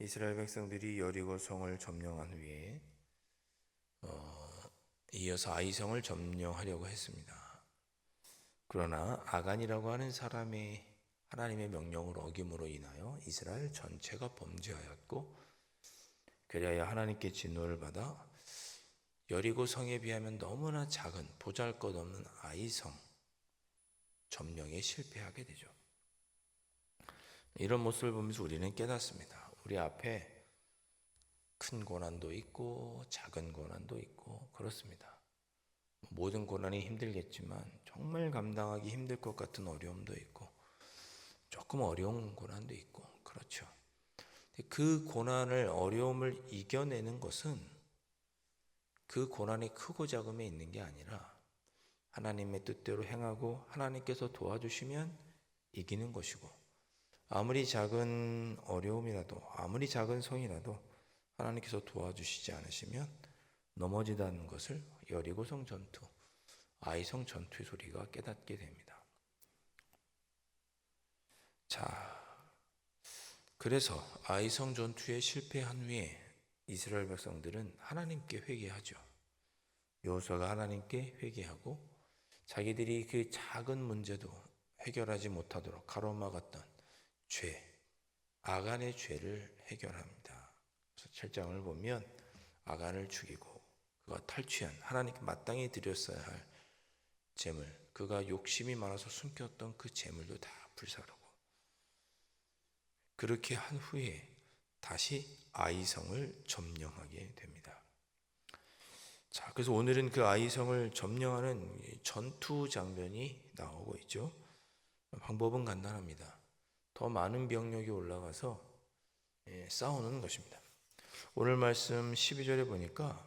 이스라엘 백성들이 여리고 성을 점령한 후에 이어서 아이성을 점령하려고 했습니다. 그러나 아간이라고 하는 사람의 하나님의 명령을 어김으로 인하여 이스라엘 전체가 범죄하였고, 그리하여 하나님께 진노를 받아 여리고 성에 비하면 너무나 작은 보잘것없는 아이성 점령에 실패하게 되죠. 이런 모습을 보면서 우리는 깨닫습니다. 우리 앞에 큰 고난도 있고 작은 고난도 있고 그렇습니다. 모든 고난이 힘들겠지만 정말 감당하기 힘들 것 같은 어려움도 있고 조금 어려운 고난도 있고 그렇죠. 그 고난을, 어려움을 이겨내는 것은 그 고난이 크고 작음에 있는 게 아니라 하나님의 뜻대로 행하고 하나님께서 도와주시면 이기는 것이고, 아무리 작은 어려움이라도 아무리 작은 성이라도 하나님께서 도와주시지 않으시면 넘어지다는 것을 여리고성 전투, 아이성 전투의 소리가 깨닫게 됩니다. 자, 그래서 아이성 전투에 실패한 후에 이스라엘 백성들은 하나님께 회개하죠. 여호수아가 하나님께 회개하고 자기들이 그 작은 문제도 해결하지 못하도록 가로막았던 죄, 아간의 죄를 해결합니다. 그래서 7장을 보면 아간을 죽이고 그가 탈취한, 하나님께 마땅히 드렸어야 할 재물, 그가 욕심이 많아서 숨겼던 그 재물도 다 불사르고, 그렇게 한 후에 다시 아이성을 점령하게 됩니다. 자, 그래서 오늘은 그 아이성을 점령하는 전투 장면이 나오고 있죠. 방법은 간단합니다. 더 많은 병력이 올라가서 싸우는 것입니다. 오늘 말씀 12절에 보니까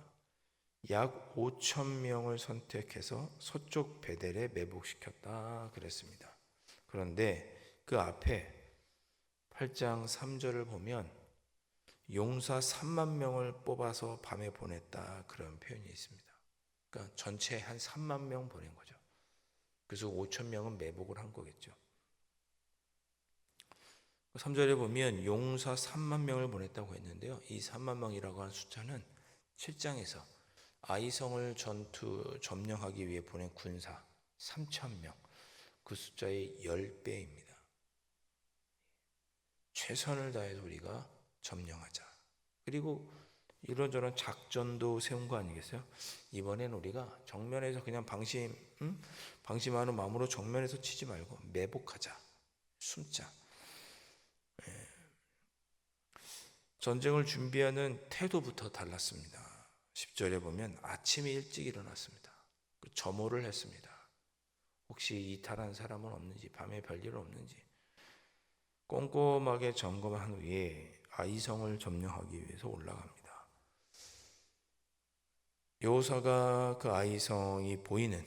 약 5천 명을 선택해서 서쪽 베델에 매복시켰다 그랬습니다. 그런데 그 앞에 8장 3절을 보면 용사 3만 명을 뽑아서 밤에 보냈다 그런 표현이 있습니다. 그러니까 전체 한 3만 명 보낸 거죠. 그래서 5천 명은 매복을 한 거겠죠. 3절에 보면 용사 3만 명을 보냈다고 했는데요. 이 3만 명이라고 하는 숫자는 7장에서 아이성을 점령하기 위해 보낸 군사 3천 명, 그 숫자의 10배입니다. 최선을 다해서 우리가 점령하자. 그리고 이런저런 작전도 세운 거 아니겠어요? 이번엔 우리가 정면에서 그냥 방심하는 마음으로 정면에서 치지 말고 매복하자, 숨자. 전쟁을 준비하는 태도부터 달랐습니다. 10절에 보면 아침에 일찍 일어났습니다. 점호를 했습니다. 혹시 이탈한 사람은 없는지, 밤에 별일 없는지 꼼꼼하게 점검한 후에 아이성을 점령하기 위해서 올라갑니다. 여호수아가 그 아이성이 보이는,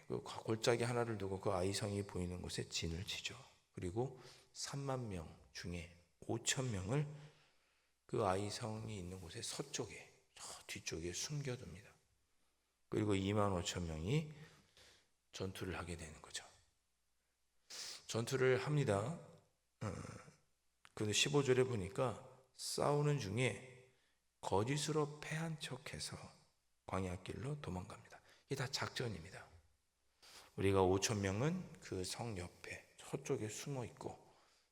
그 골짜기 하나를 두고 그 아이성이 보이는 곳에 진을 치죠. 그리고 3만 명 중에 5천 명을 그 아이성이 있는 곳의 서쪽에, 저 뒤쪽에 숨겨둡니다. 그리고 2만 5천 명이 전투를 하게 되는 거죠. 전투를 합니다. 그런데 15절에 보니까 싸우는 중에 거짓으로 패한 척해서 광야길로 도망갑니다. 이게 다 작전입니다. 우리가 5천 명은 그 성 옆에 서쪽에 숨어 있고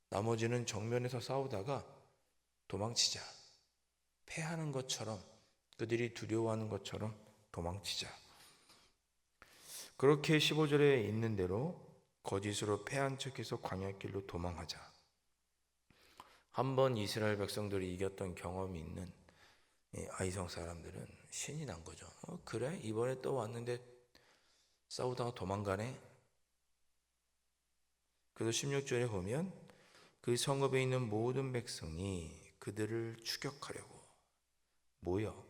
나머지는 정면에서 싸우다가 도망치자. 패하는 것처럼, 그들이 두려워하는 것처럼 도망치자. 그렇게 15절에 있는 대로 거짓으로 패한 척해서 광야길로 도망하자. 한번 이스라엘 백성들이 이겼던 경험이 있는 아이성 사람들은 신이 난 거죠. 그래? 이번에 또 왔는데 싸우다가 도망가네? 그래서 16절에 보면 그 성읍에 있는 모든 백성이 그들을 추격하려고 모여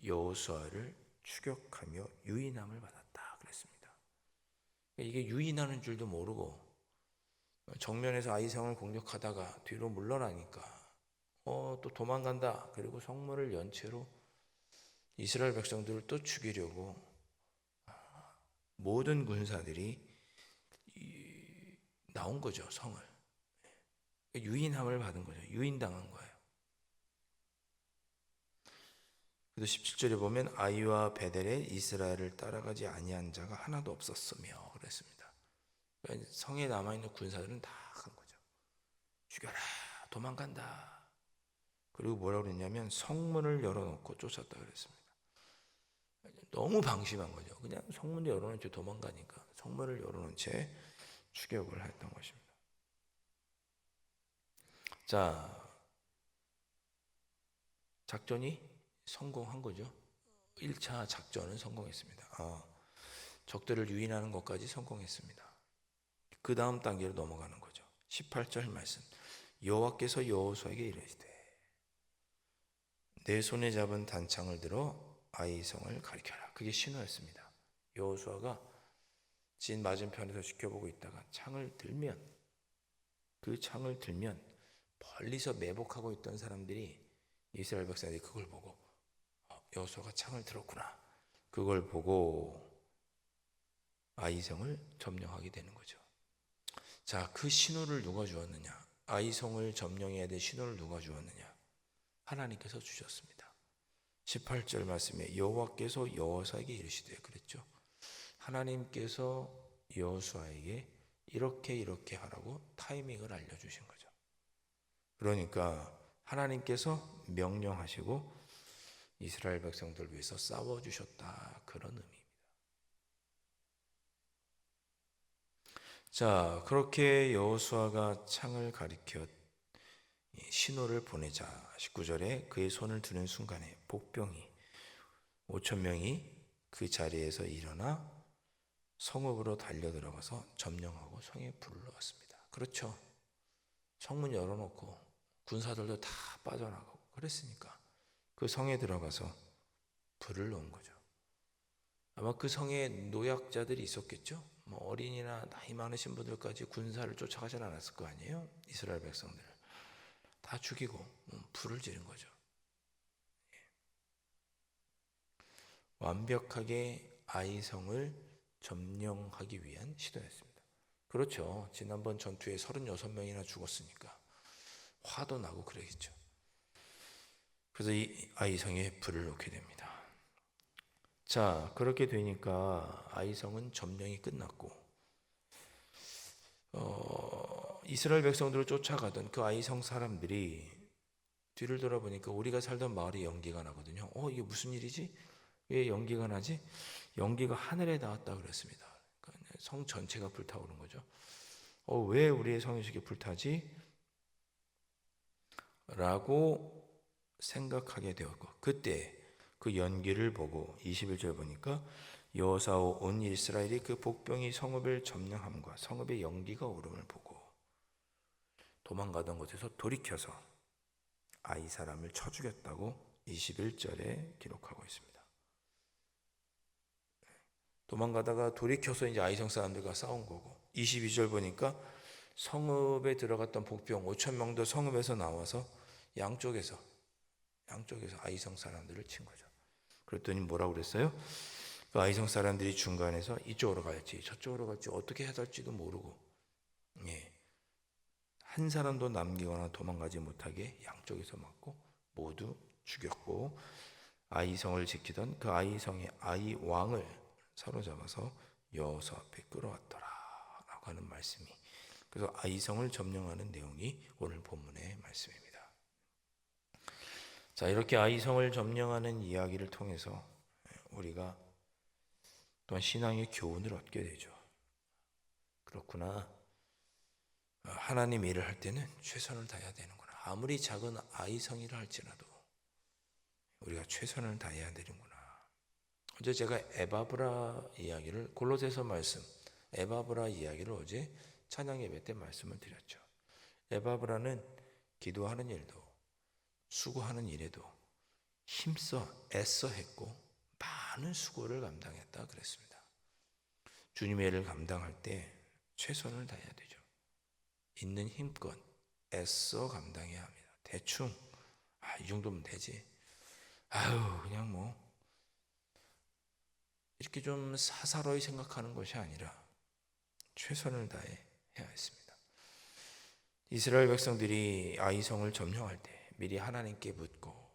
여호수아를 추격하며 유인함을 받았다 그랬습니다. 이게 유인하는 줄도 모르고 정면에서 아이성을 공격하다가 뒤로 물러나니까 또 도망간다. 그리고 성문을 연 채로 이스라엘 백성들을 또 죽이려고 모든 군사들이 나온 거죠. 성을 유인함을 받은 거죠. 유인당한 거예요. 그래서 17절에 보면 아이와 베델에 이스라엘을 따라가지 아니한 자가 하나도 없었으며 그랬습니다. 그러니까 성에 남아있는 군사들은 다 간 거죠. 죽여라, 도망간다. 그리고 뭐라고 그랬냐면 성문을 열어놓고 쫓았다 그랬습니다. 너무 방심한 거죠. 그냥 성문을 열어놓은 채 도망가니까 성문을 열어놓은 채 추격을 했던 것입니다. 자, 작전이 성공한 거죠. 1차 작전은 성공했습니다. 적들을 유인하는 것까지 성공했습니다. 그 다음 단계로 넘어가는 거죠. 18절 말씀. 여호와께서 여호수아에게 이르시되 내 손에 잡은 단창을 들어 아이성을 가리켜라. 그게 신호였습니다. 여호수아가 진 맞은편에서 지켜보고 있다가 그 창을 들면 멀리서 매복하고 있던 사람들이 이스라엘 백성들이 그걸 보고 여호수아가 창을 들었구나. 그걸 보고 아이성을 점령하게 되는 거죠. 자, 그 신호를 누가 주었느냐? 아이성을 점령해야 될 신호를 누가 주었느냐? 하나님께서 주셨습니다. 18절 말씀에 여호와께서 여호수아에게 이르시되 그랬죠. 하나님께서 여호수아에게 이렇게 하라고 타이밍을 알려주신 거죠. 그러니까 하나님께서 명령하시고 이스라엘 백성들 위해서 싸워주셨다, 그런 의미입니다. 자, 그렇게 여호수아가 창을 가리켜 신호를 보내자 19절에 그의 손을 드는 순간에 복병이 5,000명이 그 자리에서 일어나 성읍으로 달려들어가서 점령하고 성에 불을 넣었습니다. 그렇죠. 성문 열어놓고 군사들도 다 빠져나가고 그랬으니까 그 성에 들어가서 불을 넣은 거죠. 아마 그 성에 노약자들이 있었겠죠. 뭐 어린이나 나이 많으신 분들까지 군사를 쫓아가진 않았을 거 아니에요. 이스라엘 백성들을 다 죽이고 불을 지른 거죠. 완벽하게 아이성을 점령하기 위한 시도였습니다. 그렇죠. 지난번 전투에 36명이나 죽었으니까 화도 나고 그러겠죠. 그래서 이 아이성에 불을 놓게 됩니다. 자, 그렇게 되니까 아이성은 점령이 끝났고 이스라엘 백성들을 쫓아가던 그 아이성 사람들이 뒤를 돌아보니까 우리가 살던 마을에 연기가 나거든요. 이게 무슨 일이지? 왜 연기가 나지? 연기가 하늘에 닿았다 그랬습니다. 그러니까 성 전체가 불타오른 거죠. 왜 우리의 성이 이렇게 불타지? 라고 생각하게 되었고 그때 그 연기를 보고 21절 보니까 여호수아와 온 이스라엘이 그 복병이 성읍을 점령함과 성읍의 연기가 오름을 보고 도망가던 곳에서 돌이켜서 아이 사람을 쳐 죽였다고 21절에 기록하고 있습니다. 도망가다가 돌이켜서 이제 아이성 사람들과 싸운 거고 22절 보니까 성읍에 들어갔던 복병 5,000명도 성읍에서 나와서 양쪽에서 아이성 사람들을 친 거죠. 그랬더니 뭐라고 그랬어요? 그 아이성 사람들이 중간에서 이쪽으로 갈지 저쪽으로 갈지 어떻게 해야 될지도 모르고 한 사람도 남기거나 도망가지 못하게 양쪽에서 맞고 모두 죽였고 아이성을 지키던 그 아이성의 아이 왕을 사로잡아서 여호수아 앞에 끌어왔더라 라고 하는 말씀이, 그래서 아이성을 점령하는 내용이 오늘 본문의 말씀입니다. 자, 이렇게 아이성을 점령하는 이야기를 통해서 우리가 또한 신앙의 교훈을 얻게 되죠. 그렇구나. 하나님 일을 할 때는 최선을 다해야 되는구나. 아무리 작은 아이성이라 할지라도 우리가 최선을 다해야 되는구나. 어제 제가 에바브라 이야기를 골로새서 말씀 에바브라 이야기를 어제 찬양 예배 때 말씀을 드렸죠. 에바브라는 기도하는 일도 수고하는 일에도 힘써 애써 했고 많은 수고를 감당했다 그랬습니다. 주님의 일을 감당할 때 최선을 다해야 되죠. 있는 힘껏 애써 감당해야 합니다. 대충 이 정도면 되지. 그냥 뭐 이렇게 좀 사사로이 생각하는 것이 아니라 최선을 다해 해야 했습니다. 이스라엘 백성들이 아이성을 점령할 때 미리 하나님께 묻고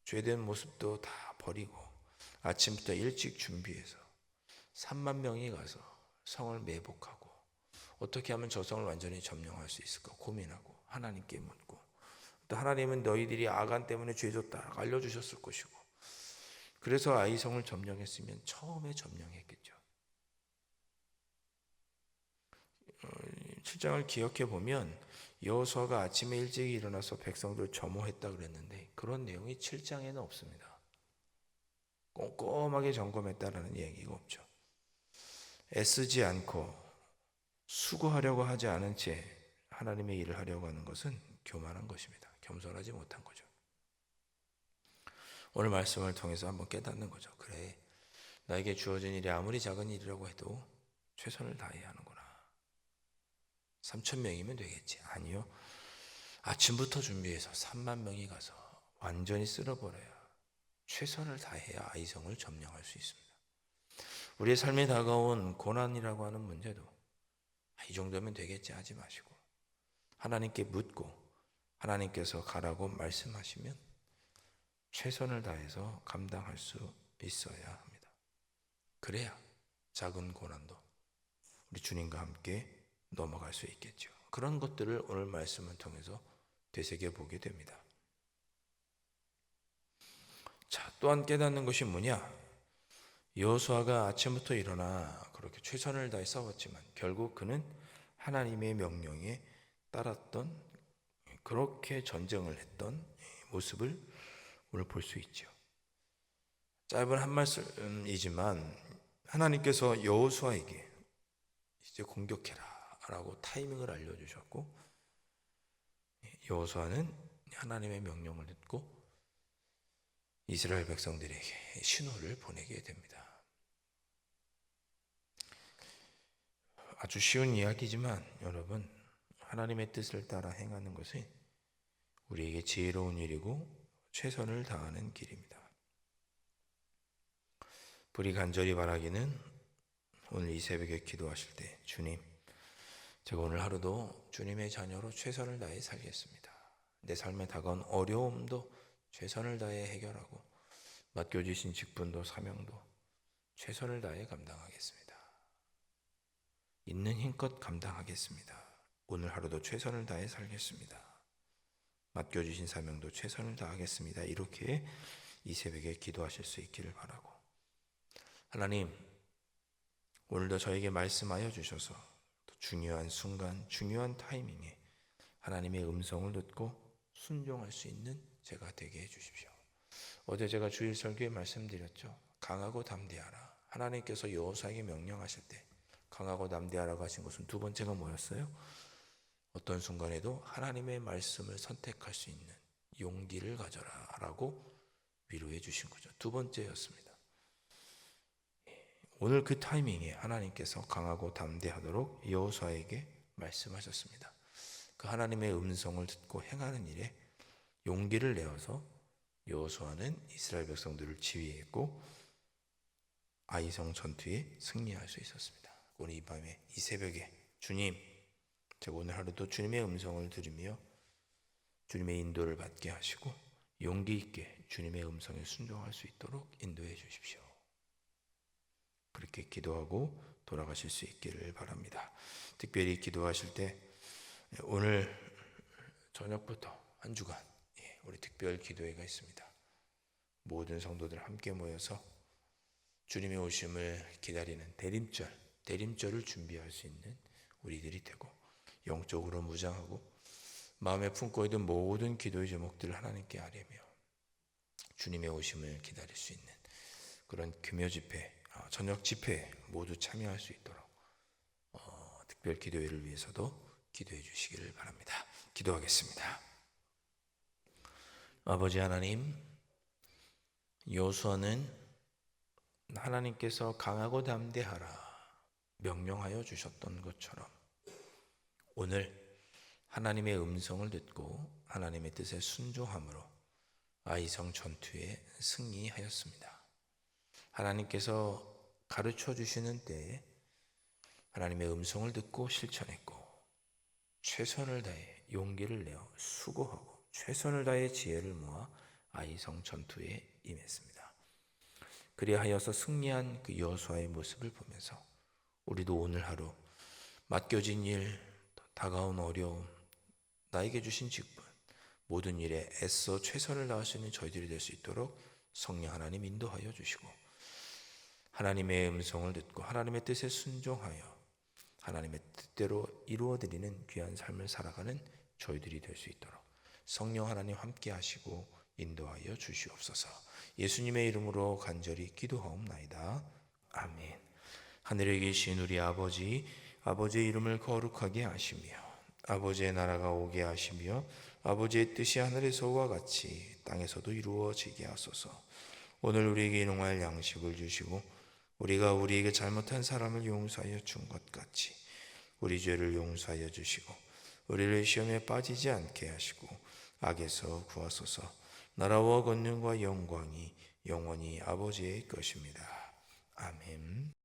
죄된 모습도 다 버리고 아침부터 일찍 준비해서 3만 명이 가서 성을 매복하고 어떻게 하면 저 성을 완전히 점령할 수 있을까 고민하고 하나님께 묻고, 또 하나님은 너희들이 아간 때문에 죄졌다 알려주셨을 것이고, 그래서 아이성을 점령했으면 처음에 점령했겠죠. 7장을 기억해 보면 여호수아가 아침에 일찍 일어나서 백성들 점호했다 그랬는데 그런 내용이 7장에는 없습니다. 꼼꼼하게 점검했다라는 얘기가 없죠. 애쓰지 않고 수고하려고 하지 않은 채 하나님의 일을 하려고 하는 것은 교만한 것입니다. 겸손하지 못한 거죠. 오늘 말씀을 통해서 한번 깨닫는 거죠. 그래, 나에게 주어진 일이 아무리 작은 일이라고 해도 최선을 다해야 하는구나. 3천 명이면 되겠지. 아니요. 아침부터 준비해서 3만 명이 가서 완전히 쓸어버려야, 최선을 다해야 아이성을 점령할 수 있습니다. 우리의 삶에 다가온 고난이라고 하는 문제도 이 정도면 되겠지 하지 마시고 하나님께 묻고 하나님께서 가라고 말씀하시면 최선을 다해서 감당할 수 있어야 합니다. 그래야 작은 고난도 우리 주님과 함께 넘어갈 수 있겠죠. 그런 것들을 오늘 말씀을 통해서 되새겨 보게 됩니다. 자, 또한 깨닫는 것이 뭐냐? 여호수아가 아침부터 일어나 그렇게 최선을 다해 싸웠지만 결국 그는 하나님의 명령에 따랐던, 그렇게 전쟁을 했던 모습을 오늘 볼 수 있죠. 짧은 한 말씀이지만 하나님께서 여호수아에게 이제 공격해라 라고 타이밍을 알려주셨고, 여호수아는 하나님의 명령을 듣고 이스라엘 백성들에게 신호를 보내게 됩니다. 아주 쉬운 이야기지만 여러분, 하나님의 뜻을 따라 행하는 것이 우리에게 지혜로운 일이고 최선을 다하는 길입니다. 우리 간절히 바라기는 오늘 이 새벽에 기도하실 때, 주님, 제가 오늘 하루도 주님의 자녀로 최선을 다해 살겠습니다. 내 삶에 다가온 어려움도 최선을 다해 해결하고 맡겨주신 직분도 사명도 최선을 다해 감당하겠습니다. 있는 힘껏 감당하겠습니다. 오늘 하루도 최선을 다해 살겠습니다. 맡겨주신 사명도 최선을 다하겠습니다. 이렇게 이 새벽에 기도하실 수 있기를 바라고, 하나님, 오늘도 저에게 말씀하여 주셔서 중요한 순간, 중요한 타이밍에 하나님의 음성을 듣고 순종할 수 있는 제가 되게 해주십시오. 어제 제가 주일 설교에 말씀드렸죠. 강하고 담대하라. 하나님께서 여호수아에게 명령하실 때 강하고 담대하라고 하신 것은 두 번째가 뭐였어요? 어떤 순간에도 하나님의 말씀을 선택할 수 있는 용기를 가져라 라고 위로해 주신 거죠. 두 번째였습니다. 오늘 그 타이밍에 하나님께서 강하고 담대하도록 여호수아에게 말씀하셨습니다. 그 하나님의 음성을 듣고 행하는 일에 용기를 내어서 여호수아는 이스라엘 백성들을 지휘했고 아이성 전투에 승리할 수 있었습니다. 오늘 이 밤에, 이 새벽에, 주님, 제가 오늘 하루도 주님의 음성을 들으며 주님의 인도를 받게 하시고 용기 있게 주님의 음성에 순종할 수 있도록 인도해 주십시오. 그렇게 기도하고 돌아가실 수 있기를 바랍니다. 특별히 기도하실 때 오늘 저녁부터 한 주간 우리 특별 기도회가 있습니다. 모든 성도들 함께 모여서 주님의 오심을 기다리는 대림절을 준비할 수 있는 우리들이 되고, 영적으로 무장하고 마음에 품고 있는 모든 기도의 제목들을 하나님께 아뢰며 주님의 오심을 기다릴 수 있는 그런 금요 집회, 저녁 집회에 모두 참여할 수 있도록 특별 기도회를 위해서도 기도해 주시기를 바랍니다. 기도하겠습니다. 아버지 하나님, 여호수아는 하나님께서 강하고 담대하라 명령하여 주셨던 것처럼 오늘 하나님의 음성을 듣고 하나님의 뜻에 순종함으로 아이성 전투에 승리하였습니다. 하나님께서 가르쳐 주시는 때에 하나님의 음성을 듣고 실천했고 최선을 다해 용기를 내어 수고하고 최선을 다해 지혜를 모아 아이성 전투에 임했습니다. 그리하여서 승리한 그 여호수아의 모습을 보면서 우리도 오늘 하루 맡겨진 일, 다가온 어려움, 나에게 주신 직분, 모든 일에 애써 최선을 다할 수 있는 저희들이 될 수 있도록 성령 하나님 인도하여 주시고, 하나님의 음성을 듣고 하나님의 뜻에 순종하여 하나님의 뜻대로 이루어드리는 귀한 삶을 살아가는 저희들이 될 수 있도록 성령 하나님 함께 하시고 인도하여 주시옵소서. 예수님의 이름으로 간절히 기도하옵나이다. 아멘. 하늘에 계신 우리 아버지, 아버지의 이름을 거룩하게 하시며 아버지의 나라가 오게 하시며 아버지의 뜻이 하늘에서와 같이 땅에서도 이루어지게 하소서. 오늘 우리에게 일용할 양식을 주시고 우리가 우리에게 잘못한 사람을 용서하여 준 것 같이 우리 죄를 용서하여 주시고 우리를 시험에 빠지지 않게 하시고 악에서 구하소서. 나라와 권능과 영광이 영원히 아버지의 것입니다. 아멘.